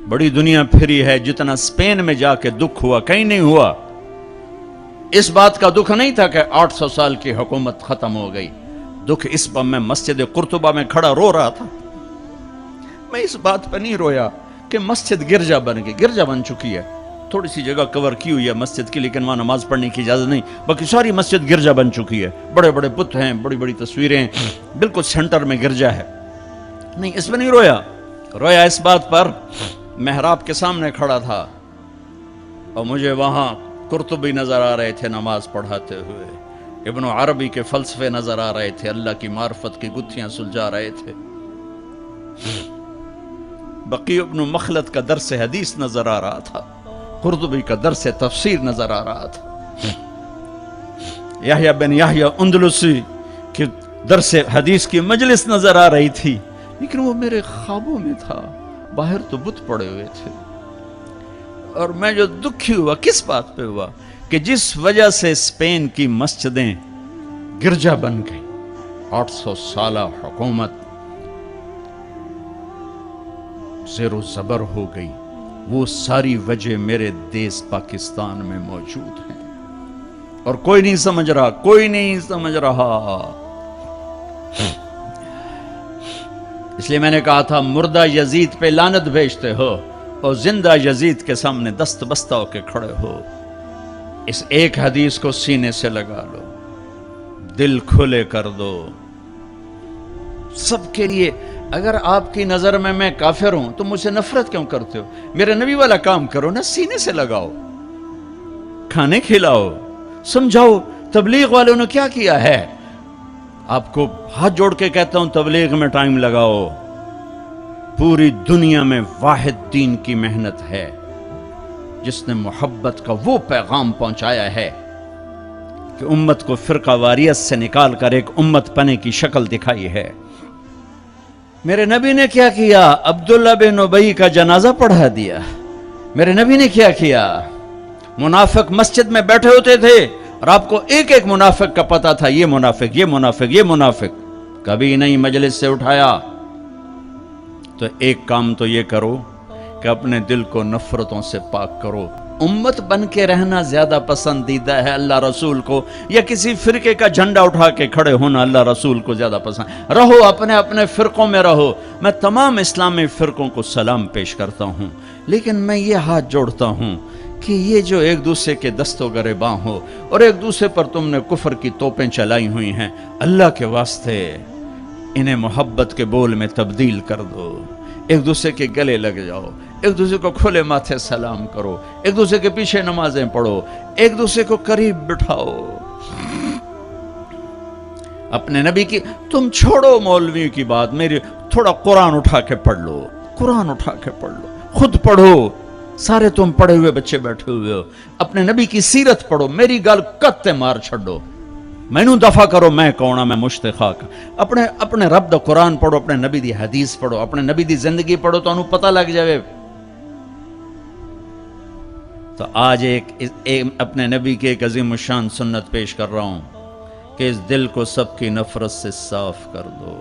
بڑی دنیا پھری ہے، جتنا اسپین میں جا کے دکھ ہوا کہیں نہیں ہوا۔ اس بات کا دکھ نہیں تھا کہ 800 سال کی حکومت ختم ہو گئی، دکھ اس پر میں مسجد قرطبہ میں کھڑا رو رہا تھا۔ میں اس بات پہ نہیں رویا کہ مسجد گرجا بن گئی، گرجا بن چکی ہے، تھوڑی سی جگہ کور کی ہوئی ہے مسجد کی، لیکن وہاں نماز پڑھنے کی اجازت نہیں، باقی ساری مسجد گرجا بن چکی ہے، بڑے بڑے بت ہیں، بڑی بڑی تصویریں ہیں، بالکل سینٹر میں گرجا ہے۔ نہیں، اس پہ نہیں رویا، رویا اس بات پر محراب کے سامنے کھڑا تھا اور مجھے وہاں قرطبی نظر آ رہے تھے نماز پڑھاتے ہوئے، ابن عربی کے فلسفے نظر آ رہے تھے، اللہ کی معرفت کی گتھیاں سلجھا رہے تھے، بقی ابن مخلد کا درس حدیث نظر آ رہا تھا، قرطبی کا درس تفسیر نظر آ رہا تھا، یحییٰ بن یحییٰ اندلسی کی درس حدیث کی مجلس نظر آ رہی تھی، لیکن وہ میرے خوابوں میں تھا، باہر تو بت پڑے ہوئے تھے۔ اور میں جو دکھی ہوا کس بات پہ ہوا کہ جس وجہ سے اسپین کی مسجدیں گرجا بن گئی، 800 سالہ حکومت زیر و زبر ہو گئی، وہ ساری وجہ میرے دیس پاکستان میں موجود ہیں، اور کوئی نہیں سمجھ رہا، کوئی نہیں سمجھ رہا۔ اس لیے میں نے کہا تھا مردہ یزید پہ لعنت بھیجتے ہو اور زندہ یزید کے سامنے دست بستہ ہو کے کھڑے ہو۔ اس ایک حدیث کو سینے سے لگا لو، دل کھلے کر دو سب کے لیے۔ اگر آپ کی نظر میں کافر ہوں تو مجھ سے نفرت کیوں کرتے ہو؟ میرے نبی والا کام کرو نا، سینے سے لگاؤ، کھانے کھلاؤ، سمجھاؤ تبلیغ والوں نے کیا کیا ہے۔ آپ کو ہاتھ جوڑ کے کہتا ہوں تبلیغ میں ٹائم لگاؤ، پوری دنیا میں واحد دین کی محنت ہے جس نے محبت کا وہ پیغام پہنچایا ہے کہ امت کو فرقہ واریت سے نکال کر ایک امت پنے کی شکل دکھائی ہے۔ میرے نبی نے کیا کیا؟ عبداللہ بن ابی کا جنازہ پڑھا دیا۔ میرے نبی نے کیا کیا؟ منافق مسجد میں بیٹھے ہوتے تھے اور آپ کو ایک ایک منافق کا پتہ تھا، یہ منافق، یہ منافق، یہ منافق، کبھی نہیں مجلس سے اٹھایا۔ تو ایک کام تو یہ کرو کہ اپنے دل کو نفرتوں سے پاک کرو۔ امت بن کے رہنا زیادہ پسندیدہ ہے اللہ رسول کو، یا کسی فرقے کا جھنڈا اٹھا کے کھڑے ہونا اللہ رسول کو زیادہ پسند؟ رہو اپنے اپنے فرقوں میں رہو۔ میں تمام اسلامی فرقوں کو سلام پیش کرتا ہوں، لیکن میں یہ ہاتھ جوڑتا ہوں کہ یہ جو ایک دوسرے کے دست و گریباں ہو اور ایک دوسرے پر تم نے کفر کی توپیں چلائی ہوئی ہیں، اللہ کے واسطے انہیں محبت کے بول میں تبدیل کر دو، ایک دوسرے کے گلے لگ جاؤ، ایک دوسرے کو کھلے ماتھے سلام کرو، ایک دوسرے کے پیچھے نمازیں پڑھو، ایک دوسرے کو قریب بٹھاؤ۔ اپنے نبی کی تم چھوڑو مولوی کی بات، میری تھوڑا قرآن اٹھا کے پڑھ لو، قرآن اٹھا کے پڑھ لو، خود پڑھو، سارے تم پڑھے ہوئے بچے بیٹھے ہوئے ہو، اپنے نبی کی سیرت پڑھو، میری گل کتے مار چھڑو، مینوں دفع کرو میں کون ہاں، میں مشتخاک، اپنے رب دا قرآن پڑھو، اپنے نبی دی حدیث پڑھو، اپنے نبی دی زندگی پڑھو تو انہوں پتہ لگ جاوے۔ تو آج اپنے نبی کی ایک عظیم الشان سنت پیش کر رہا ہوں کہ اس دل کو سب کی نفرت سے صاف کر دو۔